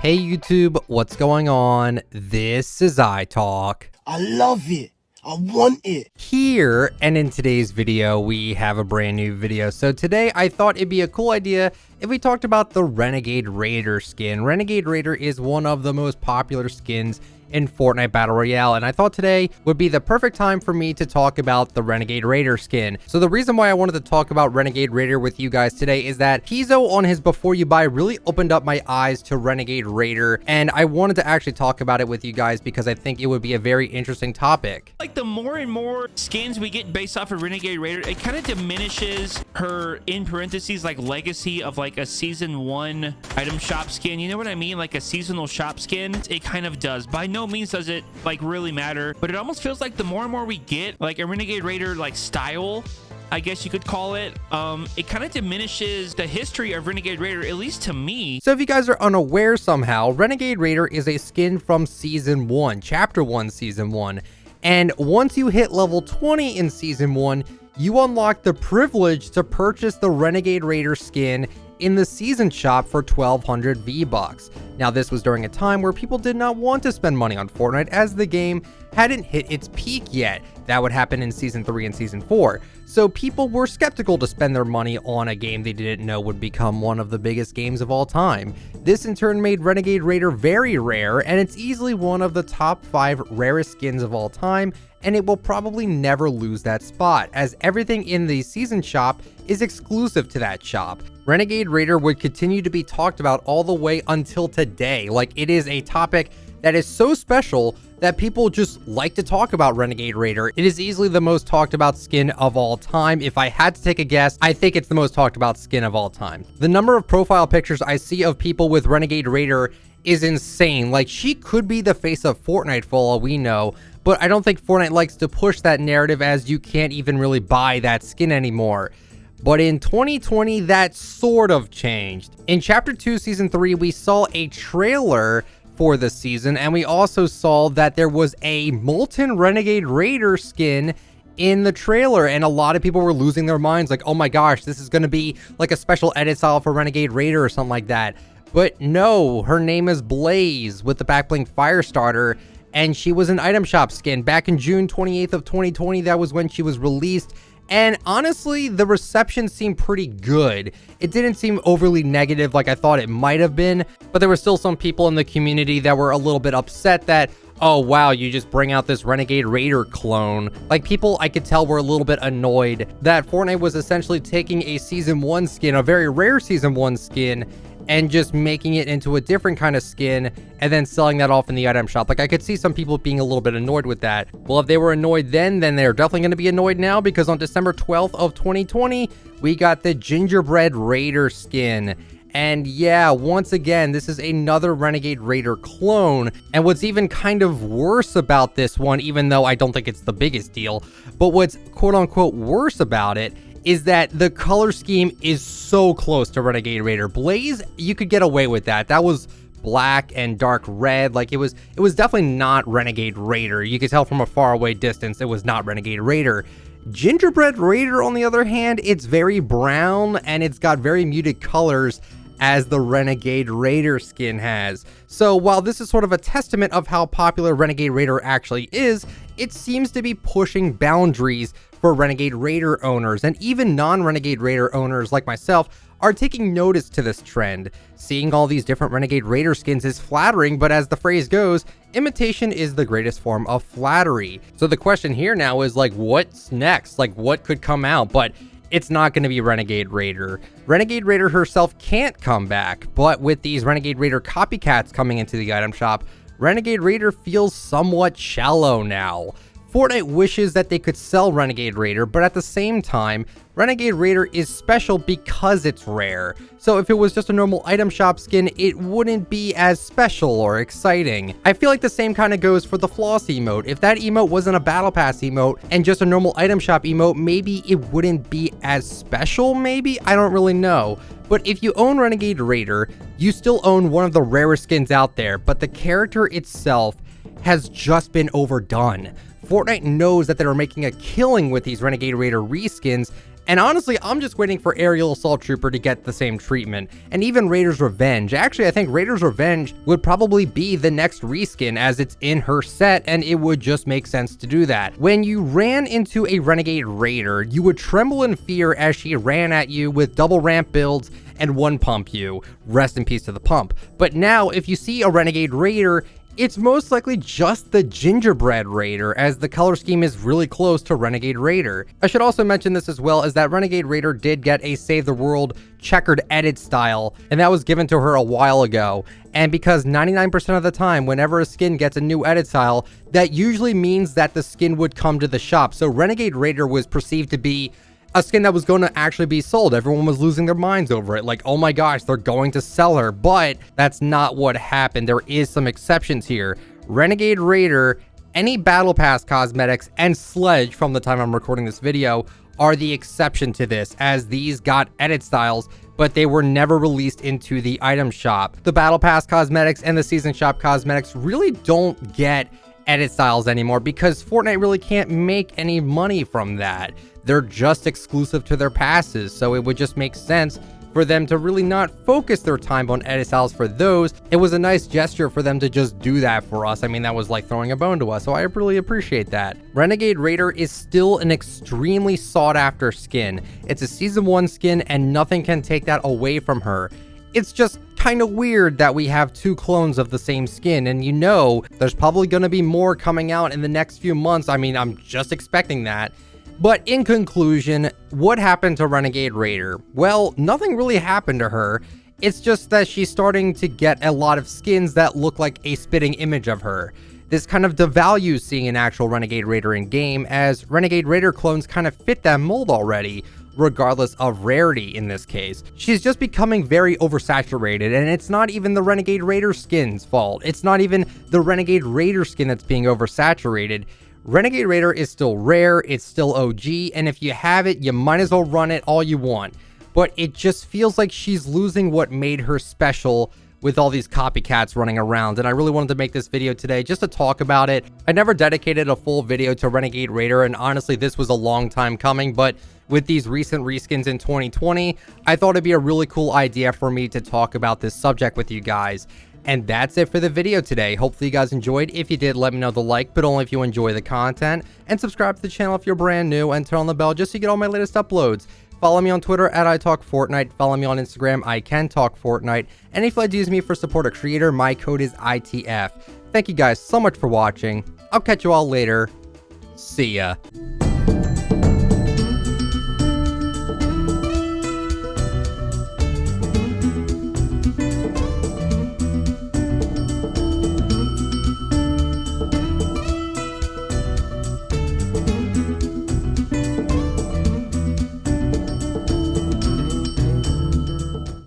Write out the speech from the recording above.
Hey YouTube, what's going on? This is iTalk. I love it. I want it. Here, and in today's video, we have a brand new video. So today, I thought it'd be a cool idea if we talked about the Renegade Raider skin. Renegade Raider is one of the most popular skins in Fortnite Battle Royale, and I thought today would be the perfect time for me to talk about the Renegade Raider skin. So the reason why I wanted to talk about Renegade Raider with you guys today is that Kizo on his Before You Buy really opened up my eyes to Renegade Raider, and I wanted to actually talk about it with you guys because I think it would be a very interesting topic. Like, the more and more skins we get based off of Renegade Raider, it kind of diminishes her, in parentheses, like legacy of like a season 1 item shop skin. You know what I mean? Like a seasonal shop skin. It kind of does. By no means does it like really matter, but it almost feels like the more and more we get like a Renegade Raider like style, I guess you could call it, it kind of diminishes the history of Renegade Raider, at least to me. So if you guys are unaware somehow, Renegade Raider is a skin from season 1, chapter 1, season 1. And once you hit level 20 in season 1, you unlock the privilege to purchase the Renegade Raider skin in the season shop for 1200 V-Bucks. Now, this was during a time where people did not want to spend money on Fortnite as the game hadn't hit its peak yet. That would happen in season 3 and season 4. So people were skeptical to spend their money on a game they didn't know would become one of the biggest games of all time. This in turn made Renegade Raider very rare, and it's easily one of the top 5 rarest skins of all time, and it will probably never lose that spot, as everything in the season shop is exclusive to that shop. Renegade Raider would continue to be talked about all the way until today. Like, it is a topic that is so special that people just like to talk about Renegade Raider. It is easily the most talked about skin of all time. If I had to take a guess, I think it's the most talked about skin of all time. The number of profile pictures I see of people with Renegade Raider is insane. Like, she could be the face of Fortnite for all we know, but I don't think Fortnite likes to push that narrative, as you can't even really buy that skin anymore. But in 2020, that sort of changed. In Chapter 2, Season 3, we saw a trailer for the season, and we also saw that there was a Molten Renegade Raider skin in the trailer, and a lot of people were losing their minds, like, oh my gosh, this is going to be like a special edit style for Renegade Raider or something like that. But no, her name is Blaze with the backbling Firestarter, and she was an item shop skin. Back in June 28th of 2020, that was when she was released. And honestly, the reception seemed pretty good. It didn't seem overly negative like I thought it might have been, but there were still some people in the community that were a little bit upset that, oh wow, you just bring out this Renegade Raider clone. Like, people I could tell were a little bit annoyed that Fortnite was essentially taking a season 1 skin, a very rare season 1 skin, and just making it into a different kind of skin and then selling that off in the item shop. Like, I could see some people being a little bit annoyed with that. Well, if they were annoyed then they're definitely going to be annoyed now, because on December 12th of 2020, we got the Gingerbread Raider skin. And yeah, once again, this is another Renegade Raider clone. And what's even kind of worse about this one, even though I don't think it's the biggest deal, but what's quote unquote worse about it is that the color scheme is so close to Renegade Raider. Blaze, you could get away with that. That was black and dark red. Like, it was definitely not Renegade Raider. You could tell from a far away distance it was not Renegade Raider. Gingerbread Raider, on the other hand, it's very brown and it's got very muted colors, as the Renegade Raider skin has. So while this is sort of a testament of how popular Renegade Raider actually is, it seems to be pushing boundaries for Renegade Raider owners, and even non-Renegade Raider owners like myself are taking notice to this trend. Seeing all these different Renegade Raider skins is flattering, but as the phrase goes, imitation is the greatest form of flattery. So the question here now is, like, what's next? Like, what could come out? But it's not going to be Renegade Raider. Renegade Raider herself can't come back, but with these Renegade Raider copycats coming into the item shop, Renegade Raider feels somewhat shallow now. Fortnite wishes that they could sell Renegade Raider, but at the same time, Renegade Raider is special because it's rare. So if it was just a normal item shop skin, it wouldn't be as special or exciting. I feel like the same kind of goes for the Floss emote. If that emote wasn't a Battle Pass emote and just a normal item shop emote, maybe it wouldn't be as special, maybe? I don't really know. But if you own Renegade Raider, you still own one of the rarest skins out there, but the character itself has just been overdone. Fortnite knows that they're making a killing with these Renegade Raider reskins, And honestly, I'm just waiting for Aerial Assault Trooper to get the same treatment, and even Raider's Revenge. Actually, I think Raider's Revenge would probably be the next reskin as it's in her set, and it would just make sense to do that. When you ran into a Renegade Raider, you would tremble in fear as she ran at you with double ramp builds and one pump you. Rest in peace to the pump. But now, if you see a Renegade Raider, it's most likely just the Gingerbread Raider, as the color scheme is really close to Renegade Raider. I should also mention this as well, as that Renegade Raider did get a Save the World checkered edit style, and that was given to her a while ago. And because 99% of the time, whenever a skin gets a new edit style, that usually means that the skin would come to the shop. So Renegade Raider was perceived to be a skin that was going to actually be sold. Everyone was losing their minds over it. Like, oh my gosh, they're going to sell her. But that's not what happened. There is some exceptions here. Renegade Raider, any Battle Pass cosmetics, and Sledge from the time I'm recording this video are the exception to this, as these got edit styles, but they were never released into the item shop. The Battle Pass cosmetics and the Season Shop cosmetics really don't get edit styles anymore because Fortnite really can't make any money from that. They're just exclusive to their passes, so it would just make sense for them to really not focus their time on edit styles for those. It was a nice gesture for them to just do that for us. I mean, that was like throwing a bone to us, so I really appreciate that. Renegade Raider is still an extremely sought after skin. It's a Season 1 skin and nothing can take that away from her. It's just kind of weird that we have two clones of the same skin, and you know there's probably going to be more coming out in the next few months. I mean, I'm just expecting that. But in conclusion, what happened to Renegade Raider? Well, nothing really happened to her. It's just that she's starting to get a lot of skins that look like a spitting image of her. This kind of devalues seeing an actual Renegade Raider in game, as Renegade Raider clones kind of fit that mold already, regardless of rarity in this case. She's just becoming very oversaturated, and it's not even the Renegade Raider skin's fault. It's not even the Renegade Raider skin that's being oversaturated. Renegade Raider is still rare, it's still OG, and if you have it, you might as well run it all you want. But it just feels like she's losing what made her special with all these copycats running around, and I really wanted to make this video today just to talk about it. I never dedicated a full video to Renegade Raider, and honestly, this was a long time coming, but with these recent reskins in 2020, I thought it'd be a really cool idea for me to talk about this subject with you guys. And that's it for the video today. Hopefully you guys enjoyed. If you did, let me know the like, but only if you enjoy the content. And subscribe to the channel if you're brand new, and turn on the bell just so you get all my latest uploads. Follow me on Twitter at ITalkFortnite. Follow me on Instagram, ICanTalkFortnite. And if you'd like to use me for support a creator, my code is ITF. Thank you guys so much for watching. I'll catch you all later. See ya.